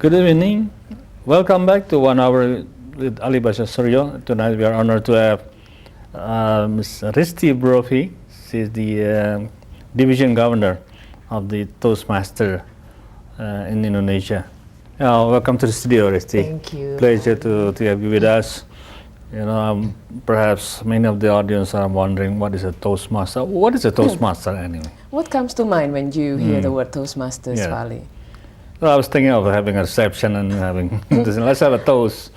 Good evening. Welcome back to 1 Hour with Ali Basyah Suryo. Tonight we are honored to have Ms. Risti Brophy. She's the division governor of the Toastmasters in Indonesia. Welcome to the studio, Risti. Thank you. Pleasure to have you with us. Perhaps many of the audience are wondering, what is a Toastmaster? What is a Toastmaster anyway? What comes to mind when you hear the word Toastmasters, Fali? Well, I was thinking of having a reception and having, let's have a toast.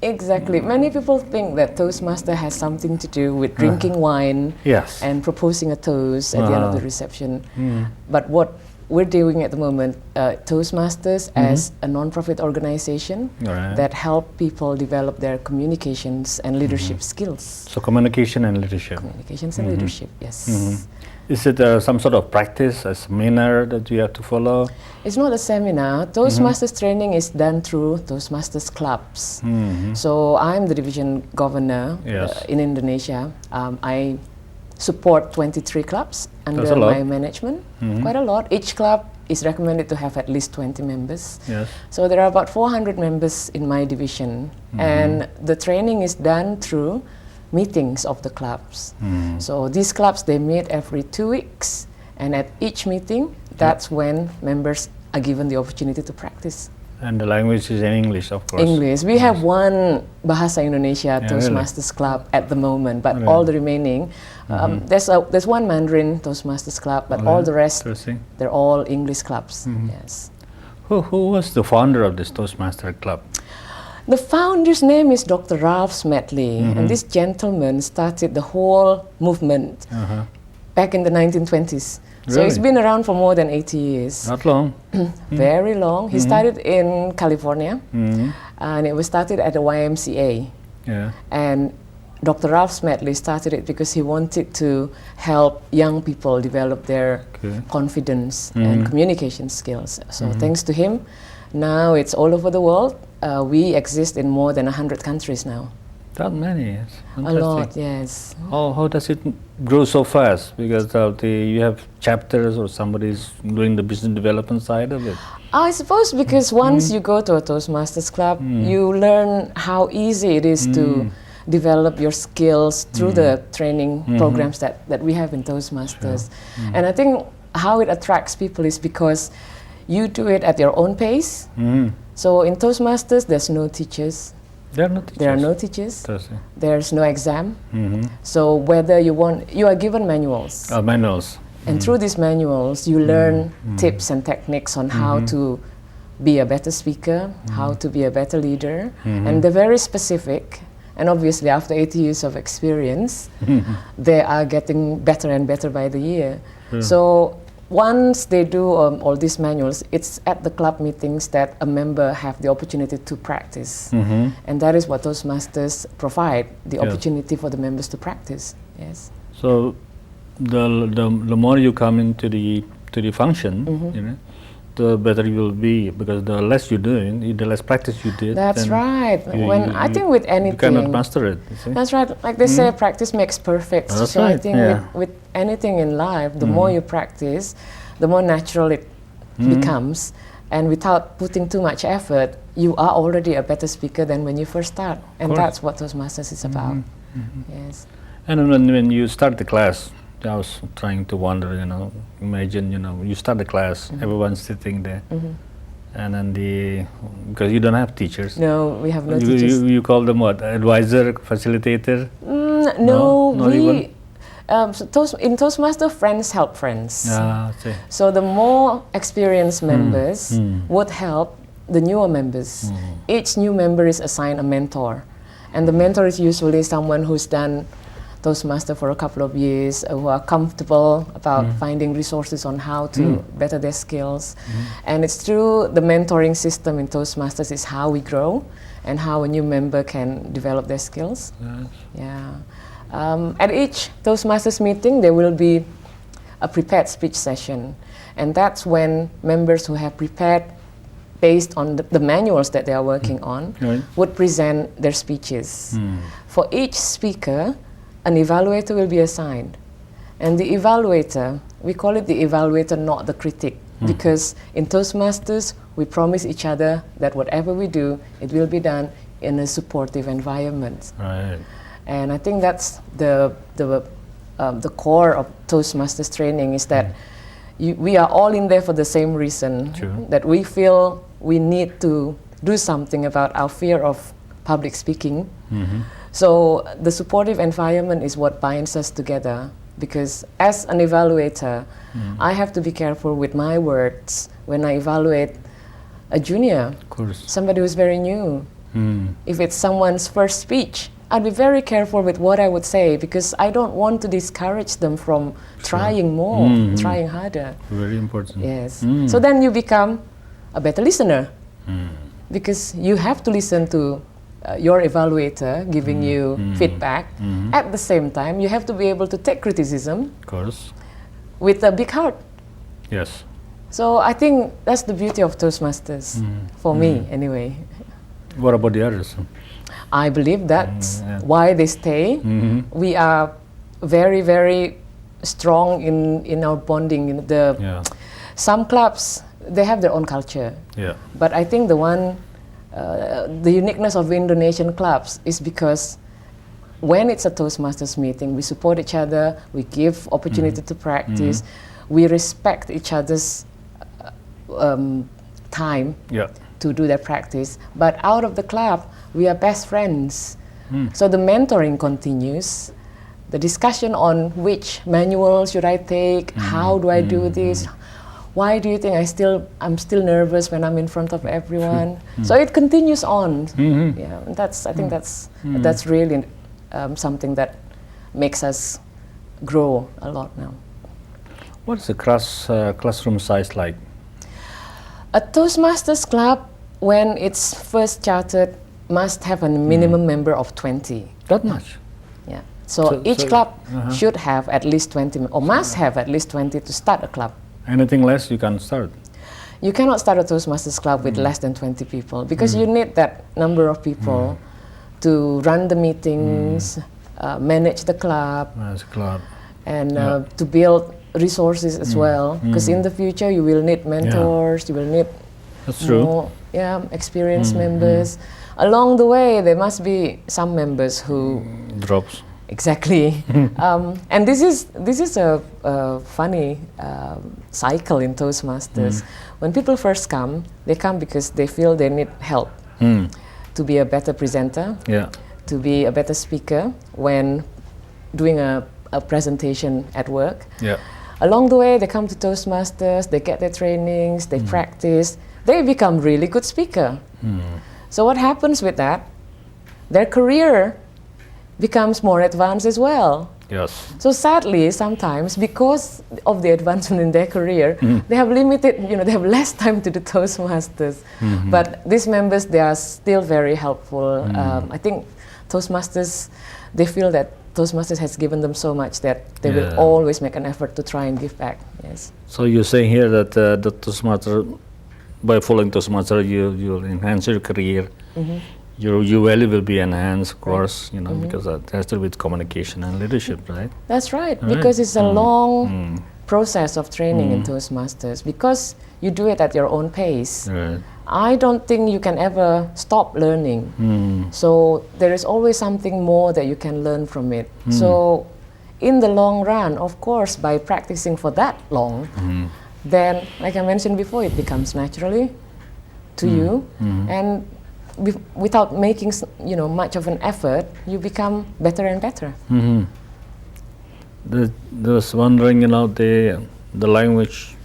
Exactly. Many people think that Toastmaster has something to do with drinking wine and proposing a toast at the end of the reception. But what we're doing at the moment, Toastmasters as a non-profit organization that help people develop their communications and leadership skills. So communication and leadership. Communications and leadership, yes. Is it some sort of practice, a seminar that you have to follow? It's not a seminar. Toastmasters training is done through Toastmasters clubs. So I'm the division governor in Indonesia. I support 23 clubs under my management, quite a lot. Each club is recommended to have at least 20 members. So there are about 400 members in my division, and the training is done through meetings of the clubs. So these clubs, they meet every 2 weeks, and at each meeting, that's when members are given the opportunity to practice. And the language is in English, of course. English. We have one Basyah Indonesia Toastmasters club at the moment, but all the remaining, there's one Mandarin Toastmasters club, but all the rest, they're all English clubs. Yes. Who was the founder of this Toastmaster club? The founder's name is Dr. Ralph Smedley, and this gentleman started the whole movement back in the 1920s. So it's been around for more than 80 years. Not long. Very long. He started in California, and it was started at the YMCA. And Dr. Ralph Smedley started it because he wanted to help young people develop their confidence and communication skills. So thanks to him, now it's all over the world. We exist in more than 100 countries now. That many, yes. A lot, yes. How does it grow so fast? Because you have chapters or somebody's doing the business development side of it? I suppose because once you go to a Toastmasters club, you learn how easy it is to develop your skills through the training programs that we have in Toastmasters. And I think how it attracts people is because you do it at your own pace. So in Toastmasters, there's no teachers. There are no teachers. There's no exam. So whether you are given manuals. Manuals. And through these manuals, you learn tips and techniques on how to be a better speaker, how to be a better leader. And they're very specific. And obviously, after 80 years of experience, they are getting better and better by the year. So once they do all these manuals, it's at the club meetings that a member have the opportunity to practice. And that is what Toastmasters provide, the opportunity for the members to practice. Yes. So the more you come into the function, the better you will be, because the less you do, the less practice you did. That's right. I think with anything, you cannot master it. That's right. Like they say, practice makes perfect. So I think with anything in life, the more you practice, the more natural it becomes. And without putting too much effort, you are already a better speaker than when you first start. And that's what Toastmasters is about. Yes. And when you start the class, I was trying to wonder, imagine, you start the class, everyone's sitting there, and then because you don't have teachers. No, we have no teachers. You call them what? Advisor, facilitator? No, in Toastmaster, friends help friends. So the more experienced members would help the newer members. Each new member is assigned a mentor, and the mentor is usually someone who's done Toastmaster for a couple of years, who are comfortable about finding resources on how to better their skills. And it's through the mentoring system in Toastmasters is how we grow and how a new member can develop their skills. At each Toastmasters meeting, there will be a prepared speech session. And that's when members who have prepared based on the manuals that they are working on would present their speeches. For each speaker, an evaluator will be assigned. And the evaluator, we call it the evaluator, not the critic. because in Toastmasters we promise each other that whatever we do, it will be done in a supportive environment. Right. And I think that's the core of Toastmasters training, is that we are all in there for the same reason. True. That we feel we need to do something about our fear of public speaking. So the supportive environment is what binds us together, because as an evaluator, I have to be careful with my words when I evaluate a junior, Of course. somebody who's very new. If it's someone's first speech, I'd be very careful with what I would say, because I don't want to discourage them from trying more, trying harder. Very important. Yes. So then you become a better listener, because you have to listen to your evaluator giving you feedback. At the same time, you have to be able to take criticism, Of course. with a big heart. Yes. So I think that's the beauty of Toastmasters, for me anyway. What about the others? I believe that's why they stay. We are very, very strong in our bonding. Some clubs, they have their own culture. Yeah. But I think the uniqueness of Indonesian clubs is because when it's a Toastmasters meeting, we support each other, we give opportunity to practice, we respect each other's time to do their practice. But out of the club, we are best friends. So the mentoring continues. The discussion on which manual should I take, how do I do this, why do you think I'm still nervous when I'm in front of everyone? So it continues on. Yeah, and I think that's really something that makes us grow a lot now. What's the classroom size like? A Toastmasters club, when it's first chartered, must have a minimum member of 20. That much? Yeah. So each club should have at least 20, or must have at least 20 to start a club. Anything less, you can start? You cannot start a Toastmasters club with less than 20 people, because you need that number of people to run the meetings, manage the club, and to build resources as well. Because in the future, you will need mentors, you will need more experienced members. Along the way, there must be some members who drops. Exactly. And this is a funny cycle in Toastmasters. When people first come, they come because they feel they need help to be a better presenter, to be a better speaker when doing a presentation at work. Along the way, they come to Toastmasters, they get their trainings, they practice, they become really good speaker. So what happens with that? Their career becomes more advanced as well. Yes. So sadly, sometimes because of the advancement in their career, they have limited, they have less time to do Toastmasters. But these members, they are still very helpful. I think Toastmasters, they feel that Toastmasters has given them so much that they will always make an effort to try and give back. Yes. So you're saying here that the Toastmaster, by following Toastmaster, you'll enhance your career. Your value will be enhanced, of course, because that has to do with communication and leadership, right? That's right, because it's a long process of training in Toastmasters, because you do it at your own pace. Right. I don't think you can ever stop learning. So there is always something more that you can learn from it. So in the long run, of course, by practicing for that long, then, like I mentioned before, it becomes naturally to you. And without making much of an effort, you become better and better. I was wondering, the language,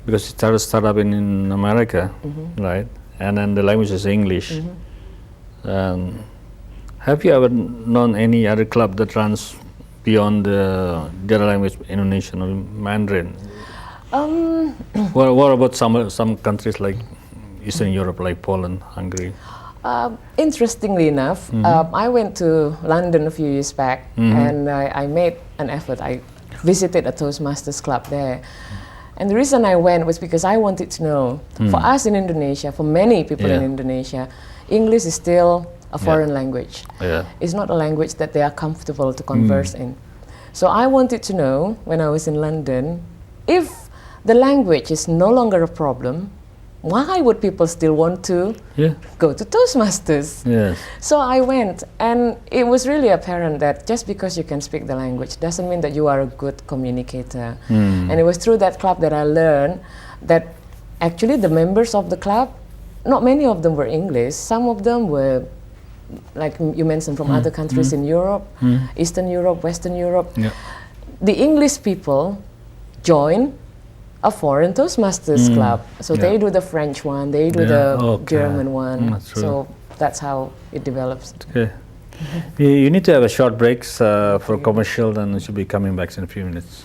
because it started in America, right? And then the language is English. Have you ever known any other club that runs beyond the other language, Indonesian or Mandarin? What about some countries like Eastern Europe, like Poland, Hungary? Interestingly enough, I went to London a few years back, and I made an effort. I visited a Toastmasters club there. And the reason I went was because I wanted to know, for us in Indonesia, for many people in Indonesia, English is still a foreign language. It's not a language that they are comfortable to converse in. So I wanted to know, when I was in London, if the language is no longer a problem, why would people still want to go to Toastmasters? Yes. So I went, and it was really apparent that just because you can speak the language doesn't mean that you are a good communicator. And it was through that club that I learned that actually the members of the club, not many of them were English. Some of them were, like you mentioned, from other countries in Europe, Eastern Europe, Western Europe. Yeah. The English people join a foreign Toastmasters club. So they do the French one, they do the German one. So that's how it develops. Okay. You need to have a short break for commercial, and we should be coming back in a few minutes.